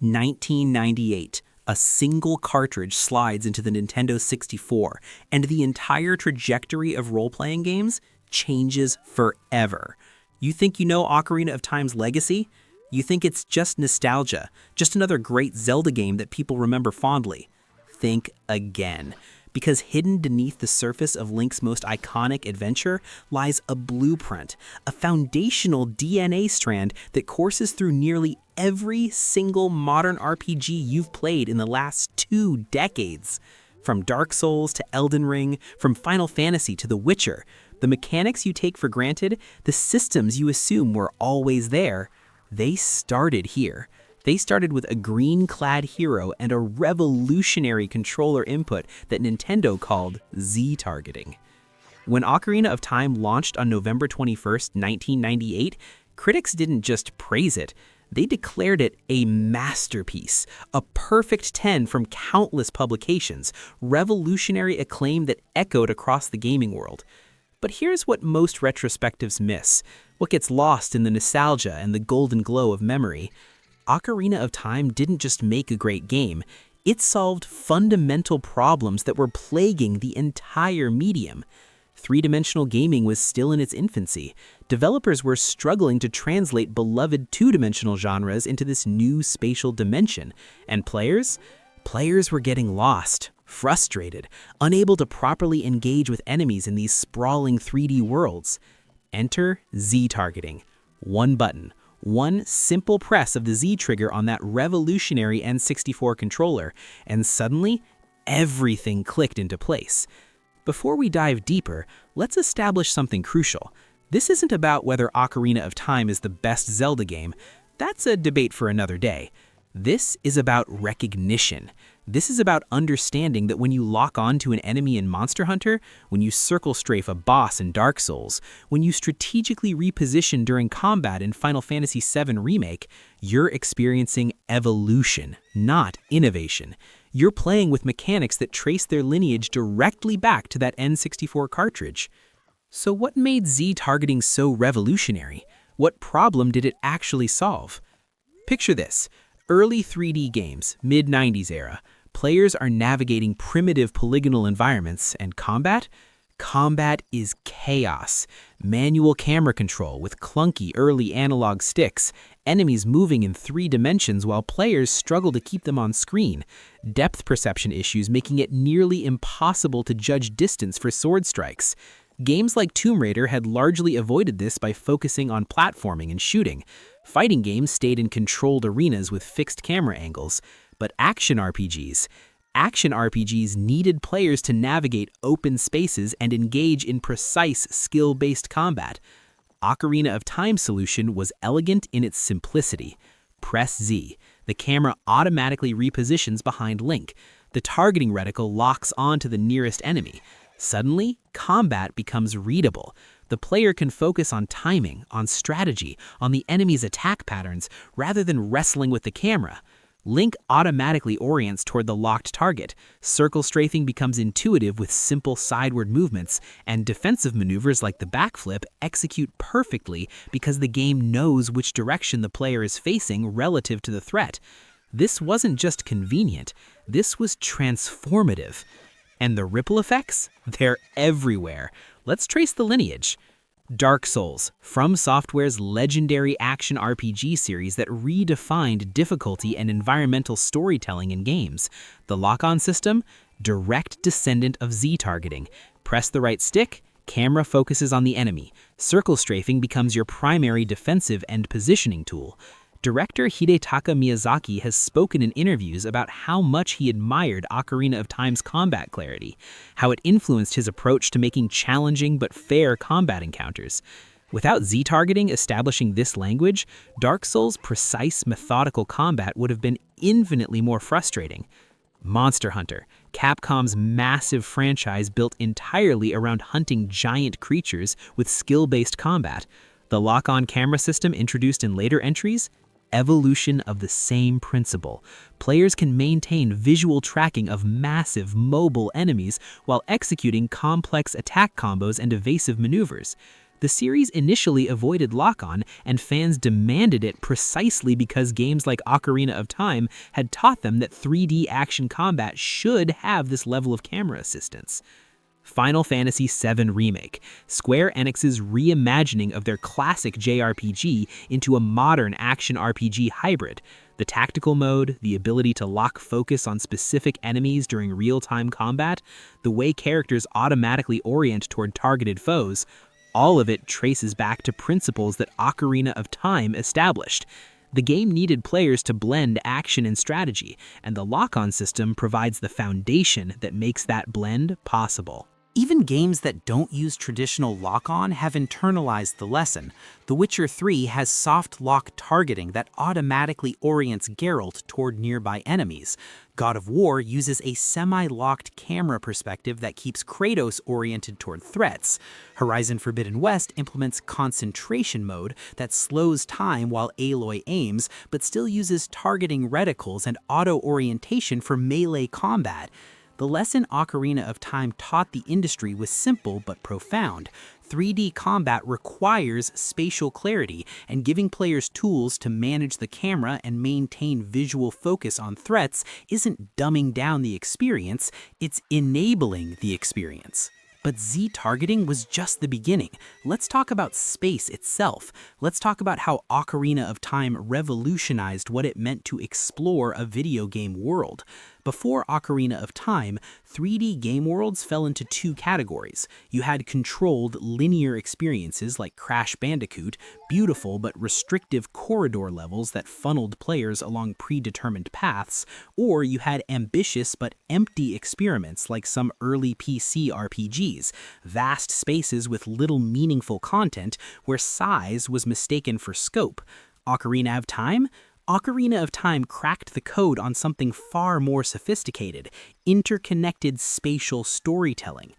1998. A single cartridge slides into the Nintendo 64, and the entire trajectory of role-playing games changes forever. You think you know Ocarina of Time's legacy? You think it's just nostalgia, just another great Zelda game that people remember fondly? Think again. Because hidden beneath the surface of Link's most iconic adventure lies a blueprint, a foundational DNA strand that courses through nearly every single modern RPG you've played in the last 2 decades. From Dark Souls to Elden Ring, from Final Fantasy to The Witcher, the mechanics you take for granted, the systems you assume were always there, they started here. They started with a green-clad hero and a revolutionary controller input that Nintendo called Z-targeting. When Ocarina of Time launched on November 21st, 1998, critics didn't just praise it, they declared it a masterpiece, a perfect 10 from countless publications, revolutionary acclaim that echoed across the gaming world. But here's what most retrospectives miss, what gets lost in the nostalgia and the golden glow of memory. Ocarina of Time didn't just make a great game, it solved fundamental problems that were plaguing the entire medium. Three-dimensional gaming was still in its infancy. Developers were struggling to translate beloved two-dimensional genres into this new spatial dimension. And players? Players were getting lost, frustrated, unable to properly engage with enemies in these sprawling 3D worlds. Enter Z-targeting. One button. One simple press of the Z trigger on that revolutionary N64 controller, and suddenly, everything clicked into place. Before we dive deeper, let's establish something crucial. This isn't about whether Ocarina of Time is the best Zelda game. That's a debate for another day. This is about recognition. This is about understanding that when you lock on to an enemy in Monster Hunter, when you circle strafe a boss in Dark Souls, when you strategically reposition during combat in Final Fantasy VII Remake, you're experiencing evolution, not innovation. You're playing with mechanics that trace their lineage directly back to that N64 cartridge. So what made Z-targeting so revolutionary? What problem did it actually solve? Picture this. Early 3D games, mid-90s era, players are navigating primitive polygonal environments, and combat? Combat is chaos. Manual camera control with clunky early analog sticks, enemies moving in 3 dimensions while players struggle to keep them on screen, depth perception issues making it nearly impossible to judge distance for sword strikes. Games like Tomb Raider had largely avoided this by focusing on platforming and shooting. Fighting games stayed in controlled arenas with fixed camera angles. But action RPGs needed players to navigate open spaces and engage in precise skill-based combat. Ocarina of Time's solution was elegant in its simplicity. Press Z. The camera automatically repositions behind Link. The targeting reticle locks onto the nearest enemy. Suddenly, combat becomes readable. The player can focus on timing, on strategy, on the enemy's attack patterns, rather than wrestling with the camera. Link automatically orients toward the locked target. Circle strafing becomes intuitive with simple sideward movements, and defensive maneuvers like the backflip execute perfectly because the game knows which direction the player is facing relative to the threat. This wasn't just convenient, this was transformative. And the ripple effects? They're everywhere. Let's trace the lineage. Dark Souls, From Software's legendary action RPG series that redefined difficulty and environmental storytelling in games. The lock-on system? Direct descendant of Z-targeting. Press the right stick, camera focuses on the enemy. Circle strafing becomes your primary defensive and positioning tool. Director Hidetaka Miyazaki has spoken in interviews about how much he admired Ocarina of Time's combat clarity, how it influenced his approach to making challenging but fair combat encounters. Without Z-targeting establishing this language, Dark Souls' precise, methodical combat would have been infinitely more frustrating. Monster Hunter, Capcom's massive franchise built entirely around hunting giant creatures with skill-based combat. The lock-on camera system introduced in later entries? Evolution of the same principle. Players can maintain visual tracking of massive, mobile enemies while executing complex attack combos and evasive maneuvers. The series initially avoided lock-on, and fans demanded it precisely because games like Ocarina of Time had taught them that 3D action combat should have this level of camera assistance. Final Fantasy VII Remake, Square Enix's reimagining of their classic JRPG into a modern action RPG hybrid. The tactical mode, the ability to lock focus on specific enemies during real-time combat, the way characters automatically orient toward targeted foes, all of it traces back to principles that Ocarina of Time established. The game needed players to blend action and strategy, and the lock-on system provides the foundation that makes that blend possible. Even games that don't use traditional lock-on have internalized the lesson. The Witcher 3 has soft lock targeting that automatically orients Geralt toward nearby enemies. God of War uses a semi-locked camera perspective that keeps Kratos oriented toward threats. Horizon Forbidden West implements concentration mode that slows time while Aloy aims, but still uses targeting reticles and auto-orientation for melee combat. The lesson Ocarina of Time taught the industry was simple but profound. 3D combat requires spatial clarity, and giving players tools to manage the camera and maintain visual focus on threats isn't dumbing down the experience, it's enabling the experience. But Z-targeting was just the beginning. Let's talk about space itself. Let's talk about how Ocarina of Time revolutionized what it meant to explore a video game world. Before Ocarina of Time, 3D game worlds fell into two categories. You had controlled, linear experiences like Crash Bandicoot, beautiful but restrictive corridor levels that funneled players along predetermined paths, or you had ambitious but empty experiments like some early PC RPGs, vast spaces with little meaningful content where size was mistaken for scope. Ocarina of Time? Ocarina of Time cracked the code on something far more sophisticated: interconnected spatial storytelling.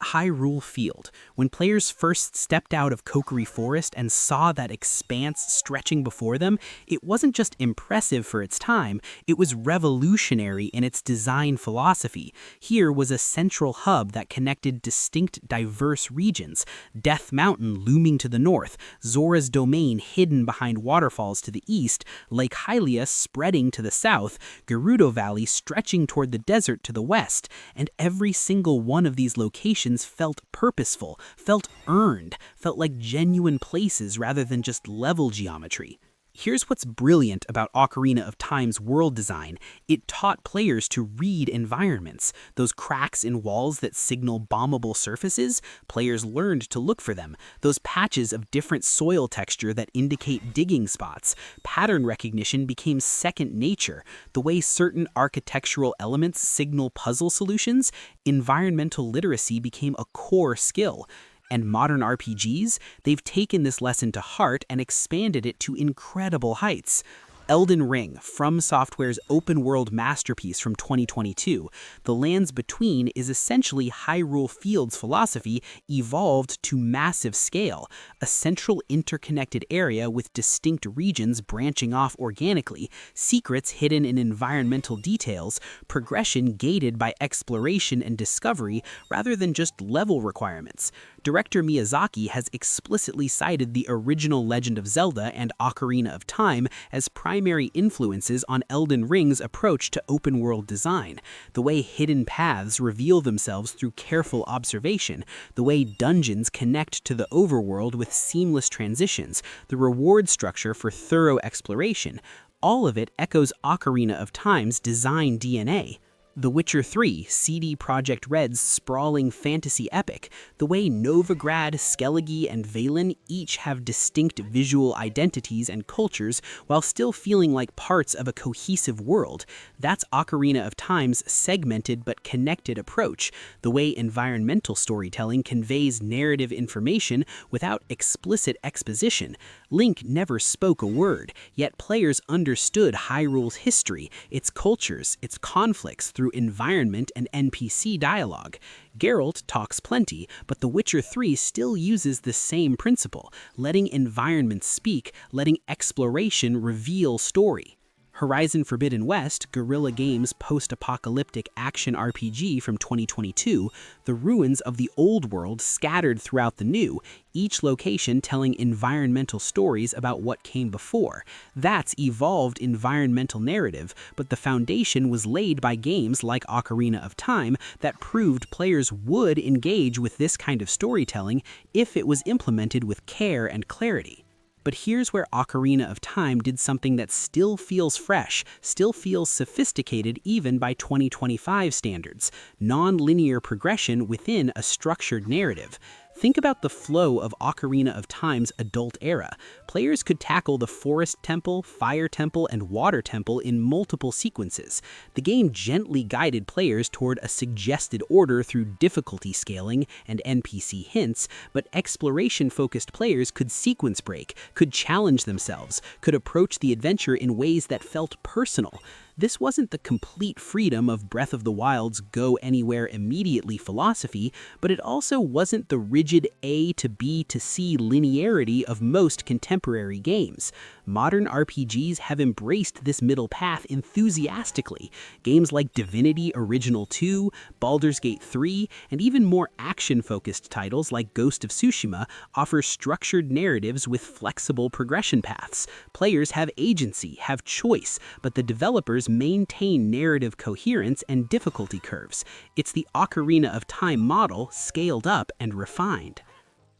Hyrule Field. When players first stepped out of Kokiri Forest and saw that expanse stretching before them, it wasn't just impressive for its time, it was revolutionary in its design philosophy. Here was a central hub that connected distinct, diverse regions: Death Mountain looming to the north, Zora's Domain hidden behind waterfalls to the east, Lake Hylia spreading to the south, Gerudo Valley stretching toward the desert to the west, and every single one of these locations felt purposeful, felt earned, felt like genuine places rather than just level geometry. Here's what's brilliant about Ocarina of Time's world design. It taught players to read environments. Those cracks in walls that signal bombable surfaces, players learned to look for them. Those patches of different soil texture that indicate digging spots. Pattern recognition became second nature. The way certain architectural elements signal puzzle solutions, environmental literacy became a core skill. And modern RPGs, they've taken this lesson to heart and expanded it to incredible heights. Elden Ring, From Software's open-world masterpiece from 2022, the lands between is essentially Hyrule Field's philosophy evolved to massive scale, a central interconnected area with distinct regions branching off organically, secrets hidden in environmental details, progression gated by exploration and discovery rather than just level requirements. Director Miyazaki has explicitly cited the original Legend of Zelda and Ocarina of Time as primary influences on Elden Ring's approach to open-world design. The way hidden paths reveal themselves through careful observation, the way dungeons connect to the overworld with seamless transitions, the reward structure for thorough exploration, all of it echoes Ocarina of Time's design DNA. The Witcher 3, CD Projekt Red's sprawling fantasy epic, the way Novigrad, Skellige, and Valen each have distinct visual identities and cultures while still feeling like parts of a cohesive world, that's Ocarina of Time's segmented but connected approach, the way environmental storytelling conveys narrative information without explicit exposition. Link never spoke a word, yet players understood Hyrule's history, its cultures, its conflicts through environment and NPC dialogue. Geralt talks plenty, but The Witcher 3 still uses the same principle, letting environment speak, letting exploration reveal story. Horizon Forbidden West, Guerrilla Games' post-apocalyptic action RPG from 2022, the ruins of the old world scattered throughout the new, each location telling environmental stories about what came before. That's evolved environmental narrative, but the foundation was laid by games like Ocarina of Time that proved players would engage with this kind of storytelling if it was implemented with care and clarity. But here's where Ocarina of Time did something that still feels fresh, still feels sophisticated even by 2025 standards: non-linear progression within a structured narrative. Think about the flow of Ocarina of Time's adult era. Players could tackle the Forest Temple, Fire Temple, and Water Temple in multiple sequences. The game gently guided players toward a suggested order through difficulty scaling and NPC hints, but exploration-focused players could sequence break, could challenge themselves, could approach the adventure in ways that felt personal. This wasn't the complete freedom of Breath of the Wild's go anywhere immediately philosophy, but it also wasn't the rigid A to B to C linearity of most contemporary games. Modern RPGs have embraced this middle path enthusiastically. Games like Divinity Original 2, Baldur's Gate 3, and even more action-focused titles like Ghost of Tsushima offer structured narratives with flexible progression paths. Players have agency, have choice, but the developers maintain narrative coherence and difficulty curves. It's the Ocarina of Time model scaled up and refined.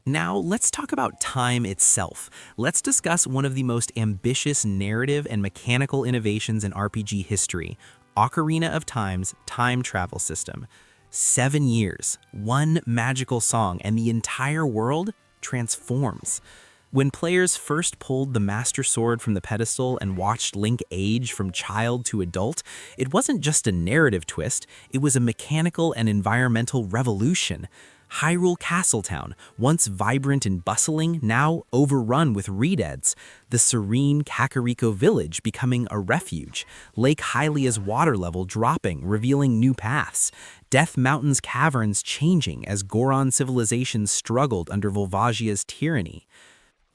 Now, let's talk about time itself. Let's discuss one of the most ambitious narrative and mechanical innovations in RPG history, Ocarina of Time's time travel system. 7 years, one magical song, and the entire world transforms. When players first pulled the Master Sword from the pedestal and watched Link age from child to adult, it wasn't just a narrative twist, it was a mechanical and environmental revolution. Hyrule Castletown, once vibrant and bustling, now overrun with redeads. The serene Kakariko Village becoming a refuge. Lake Hylia's water level dropping, revealing new paths. Death Mountain's caverns changing as Goron civilizations struggled under Volvagia's tyranny.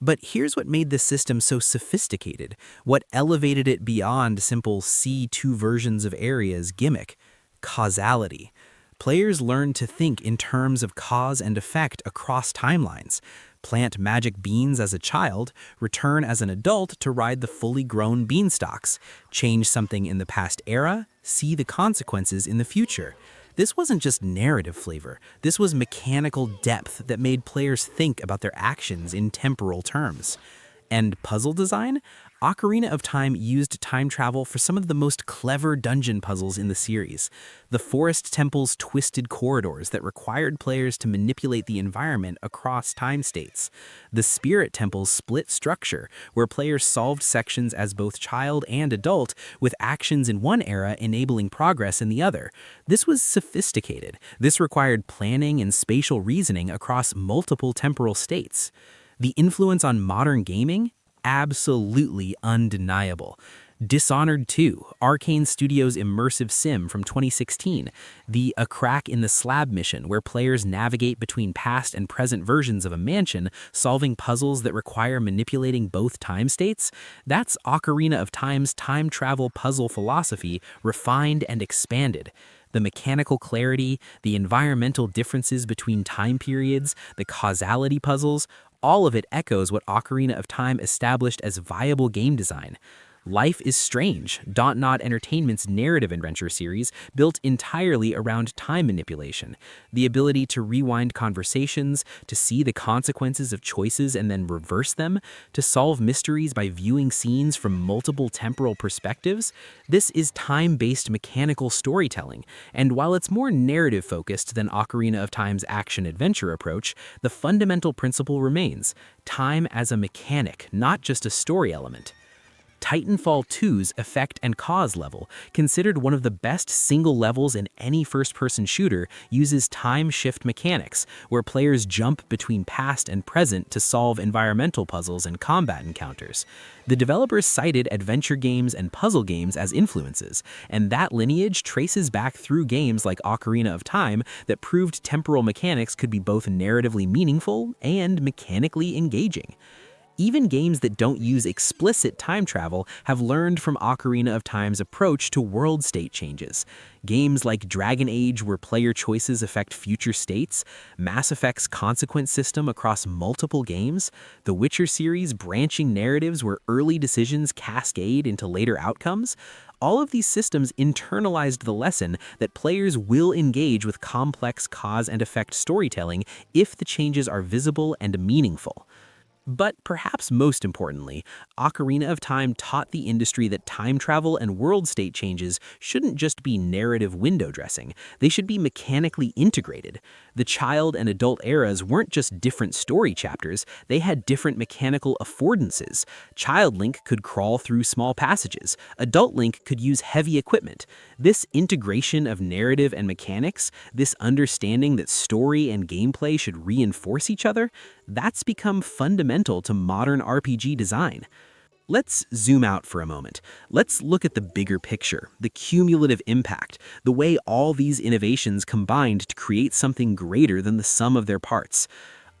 But here's what made this system so sophisticated, what elevated it beyond simple see two versions of areas gimmick: causality. Players learn to think in terms of cause and effect across timelines. Plant magic beans as a child, return as an adult to ride the fully grown beanstalks. Change something in the past era, see the consequences in the future. This wasn't just narrative flavor, this was mechanical depth that made players think about their actions in temporal terms. And puzzle design? Ocarina of Time used time travel for some of the most clever dungeon puzzles in the series. The Forest Temple's twisted corridors that required players to manipulate the environment across time states. The Spirit Temple's split structure, where players solved sections as both child and adult, with actions in one era enabling progress in the other. This was sophisticated. This required planning and spatial reasoning across multiple temporal states. The influence on modern gaming? Absolutely undeniable. Dishonored 2, Arcane Studios' immersive sim from 2016, the A Crack in the Slab mission, where players navigate between past and present versions of a mansion, solving puzzles that require manipulating both time states. That's Ocarina of Time's time travel puzzle philosophy, refined and expanded. The mechanical clarity, the environmental differences between time periods, the causality puzzles, all of it echoes what Ocarina of Time established as viable game design. Life is Strange, Dontnod Entertainment's narrative adventure series, built entirely around time manipulation. The ability to rewind conversations, to see the consequences of choices and then reverse them, to solve mysteries by viewing scenes from multiple temporal perspectives. This is time-based mechanical storytelling, and while it's more narrative-focused than Ocarina of Time's action-adventure approach, the fundamental principle remains: time as a mechanic, not just a story element. Titanfall 2's Effect and Cause level, considered one of the best single levels in any first-person shooter, uses time shift mechanics, where players jump between past and present to solve environmental puzzles and combat encounters. The developers cited adventure games and puzzle games as influences, and that lineage traces back through games like Ocarina of Time that proved temporal mechanics could be both narratively meaningful and mechanically engaging. Even games that don't use explicit time travel have learned from Ocarina of Time's approach to world state changes. Games like Dragon Age, where player choices affect future states, Mass Effect's consequence system across multiple games, the Witcher series branching narratives where early decisions cascade into later outcomes, all of these systems internalized the lesson that players will engage with complex cause and effect storytelling if the changes are visible and meaningful. But perhaps most importantly, Ocarina of Time taught the industry that time travel and world state changes shouldn't just be narrative window dressing, they should be mechanically integrated. The child and adult eras weren't just different story chapters, they had different mechanical affordances. Child Link could crawl through small passages, adult Link could use heavy equipment. This integration of narrative and mechanics, this understanding that story and gameplay should reinforce each other, that's become fundamental to modern RPG design. Let's zoom out for a moment. Let's look at the bigger picture, the cumulative impact, the way all these innovations combined to create something greater than the sum of their parts.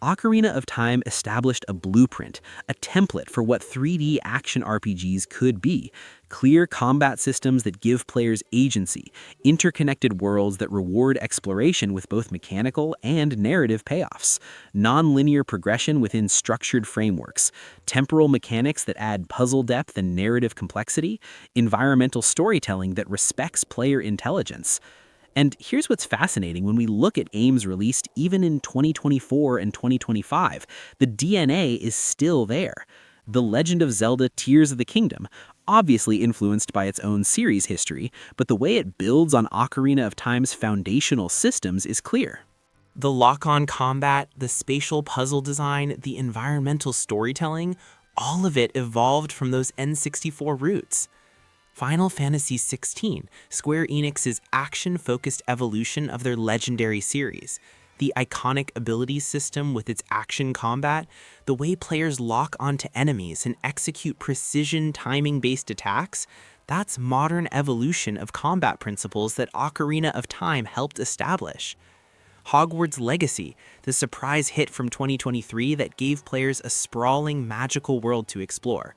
Ocarina of Time established a blueprint, a template for what 3D action RPGs could be. Clear combat systems that give players agency, interconnected worlds that reward exploration with both mechanical and narrative payoffs, non-linear progression within structured frameworks, temporal mechanics that add puzzle depth and narrative complexity, environmental storytelling that respects player intelligence. And here's what's fascinating: when we look at games released even in 2024 and 2025, the DNA is still there. The Legend of Zelda Tears of the Kingdom, obviously influenced by its own series history, but the way it builds on Ocarina of Time's foundational systems is clear. The lock-on combat, the spatial puzzle design, the environmental storytelling, all of it evolved from those N64 roots. Final Fantasy XVI, Square Enix's action-focused evolution of their legendary series. The iconic abilities system with its action combat, the way players lock onto enemies and execute precision timing-based attacks, that's modern evolution of combat principles that Ocarina of Time helped establish. Hogwarts Legacy, the surprise hit from 2023 that gave players a sprawling, magical world to explore.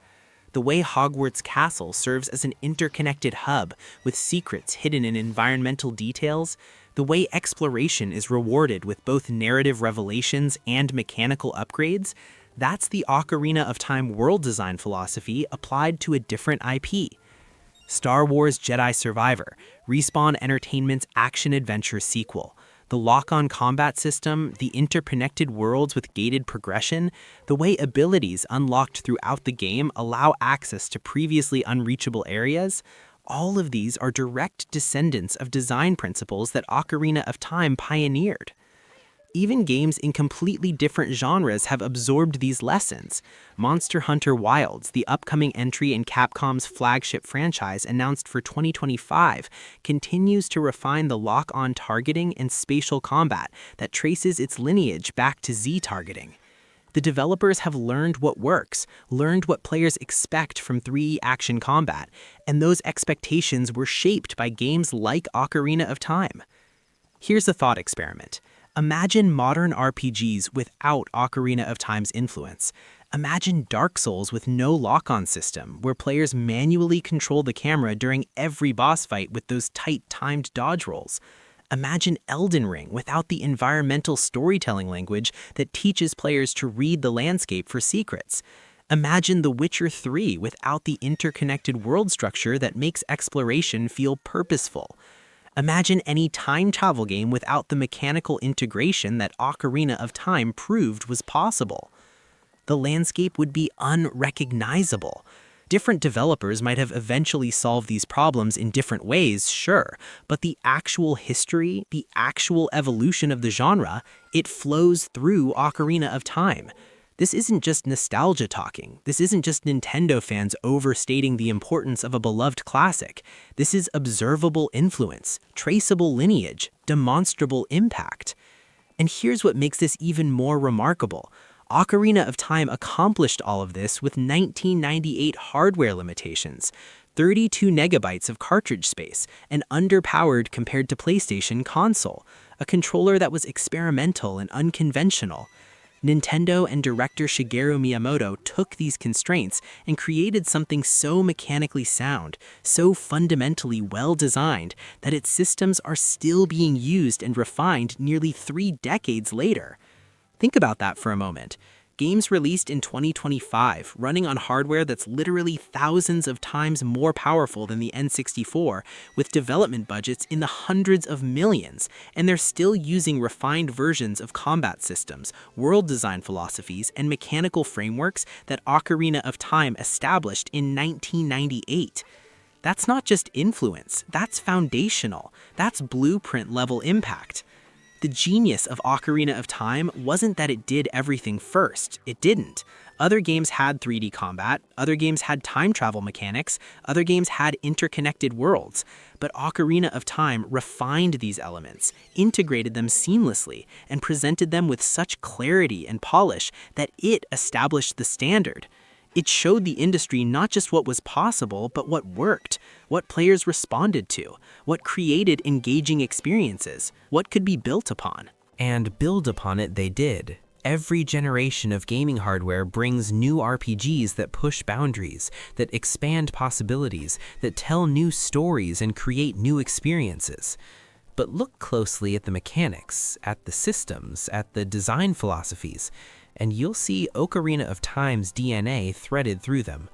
The way Hogwarts Castle serves as an interconnected hub with secrets hidden in environmental details, the way exploration is rewarded with both narrative revelations and mechanical upgrades, that's the Ocarina of Time world design philosophy applied to a different IP. Star Wars Jedi Survivor, Respawn Entertainment's action-adventure sequel. The lock-on combat system, the interconnected worlds with gated progression, the way abilities unlocked throughout the game allow access to previously unreachable areas, all of these are direct descendants of design principles that Ocarina of Time pioneered. Even games in completely different genres have absorbed these lessons. Monster Hunter Wilds, the upcoming entry in Capcom's flagship franchise announced for 2025, continues to refine the lock-on targeting and spatial combat that traces its lineage back to Z targeting. The developers have learned what works, learned what players expect from 3D action combat, and those expectations were shaped by games like Ocarina of Time. Here's a thought experiment. Imagine modern RPGs without Ocarina of Time's influence. Imagine Dark Souls with no lock-on system, where players manually control the camera during every boss fight with those tight timed dodge rolls. Imagine Elden Ring without the environmental storytelling language that teaches players to read the landscape for secrets. Imagine The Witcher 3 without the interconnected world structure that makes exploration feel purposeful. Imagine any time travel game without the mechanical integration that Ocarina of Time proved was possible. The landscape would be unrecognizable. Different developers might have eventually solved these problems in different ways, sure, but the actual history, the actual evolution of the genre, it flows through Ocarina of Time. This isn't just nostalgia talking. This isn't just Nintendo fans overstating the importance of a beloved classic. This is observable influence, traceable lineage, demonstrable impact. And here's what makes this even more remarkable. Ocarina of Time accomplished all of this with 1998 hardware limitations, 32 megabytes of cartridge space, and underpowered compared to PlayStation console, a controller that was experimental and unconventional. Nintendo and director Shigeru Miyamoto took these constraints and created something so mechanically sound, so fundamentally well-designed, that its systems are still being used and refined nearly 3 decades later. Think about that for a moment. Games released in 2025, running on hardware that's literally thousands of times more powerful than the N64, with development budgets in the hundreds of millions, and they're still using refined versions of combat systems, world design philosophies, and mechanical frameworks that Ocarina of Time established in 1998. That's not just influence, that's foundational, that's blueprint-level impact. The genius of Ocarina of Time wasn't that it did everything first. It didn't. Other games had 3D combat, other games had time travel mechanics, other games had interconnected worlds. But Ocarina of Time refined these elements, integrated them seamlessly, and presented them with such clarity and polish that it established the standard. It showed the industry not just what was possible, but what worked, what players responded to, what created engaging experiences, what could be built upon. And build upon it they did. Every generation of gaming hardware brings new RPGs that push boundaries, that expand possibilities, that tell new stories and create new experiences. But look closely at the mechanics, at the systems, at the design philosophies, and you'll see Ocarina of Time's DNA threaded through them.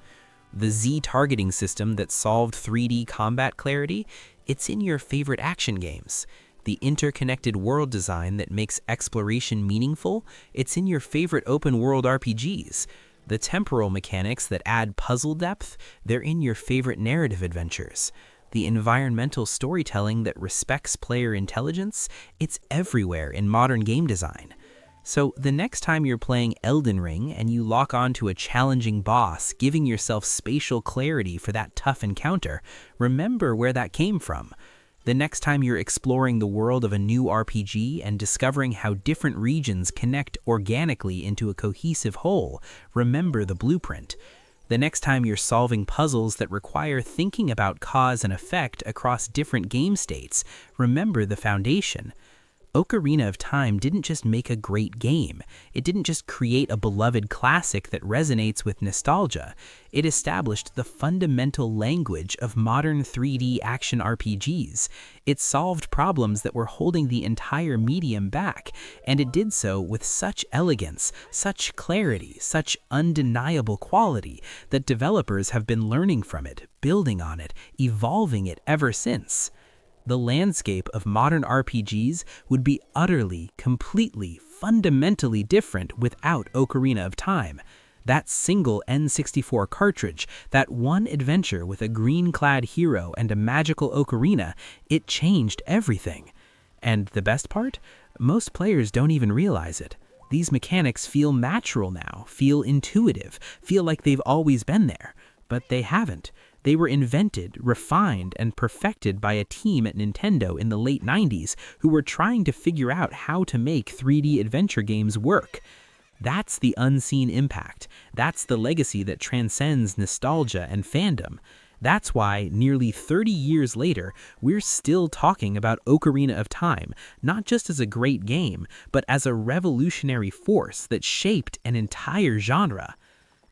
The Z targeting system that solved 3D combat clarity, it's in your favorite action games. The interconnected world design that makes exploration meaningful, it's in your favorite open world RPGs. The temporal mechanics that add puzzle depth, they're in your favorite narrative adventures. The environmental storytelling that respects player intelligence, it's everywhere in modern game design. So the next time you're playing Elden Ring and you lock onto a challenging boss, giving yourself spatial clarity for that tough encounter, remember where that came from. The next time you're exploring the world of a new RPG and discovering how different regions connect organically into a cohesive whole, remember the blueprint. The next time you're solving puzzles that require thinking about cause and effect across different game states, remember the foundation. Ocarina of Time didn't just make a great game. It didn't just create a beloved classic that resonates with nostalgia. It established the fundamental language of modern 3D action RPGs. It solved problems that were holding the entire medium back, and it did so with such elegance, such clarity, such undeniable quality that developers have been learning from it, building on it, evolving it ever since. The landscape of modern RPGs would be utterly, completely, fundamentally different without Ocarina of Time. That single N64 cartridge, that one adventure with a green-clad hero and a magical ocarina, it changed everything. And the best part? Most players don't even realize it. These mechanics feel natural now, feel intuitive, feel like they've always been there. But they haven't. They were invented, refined, and perfected by a team at Nintendo in the late 90s who were trying to figure out how to make 3D adventure games work. That's the unseen impact. That's the legacy that transcends nostalgia and fandom. That's why, nearly 30 years later, we're still talking about Ocarina of Time, not just as a great game, but as a revolutionary force that shaped an entire genre.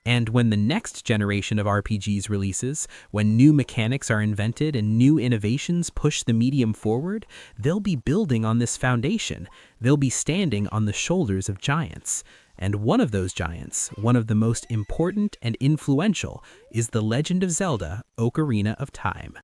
And when the next generation of RPGs releases, when new mechanics are invented and new innovations push the medium forward, they'll be building on this foundation. They'll be standing on the shoulders of giants. And one of those giants, one of the most important and influential, is The Legend of Zelda: Ocarina of Time.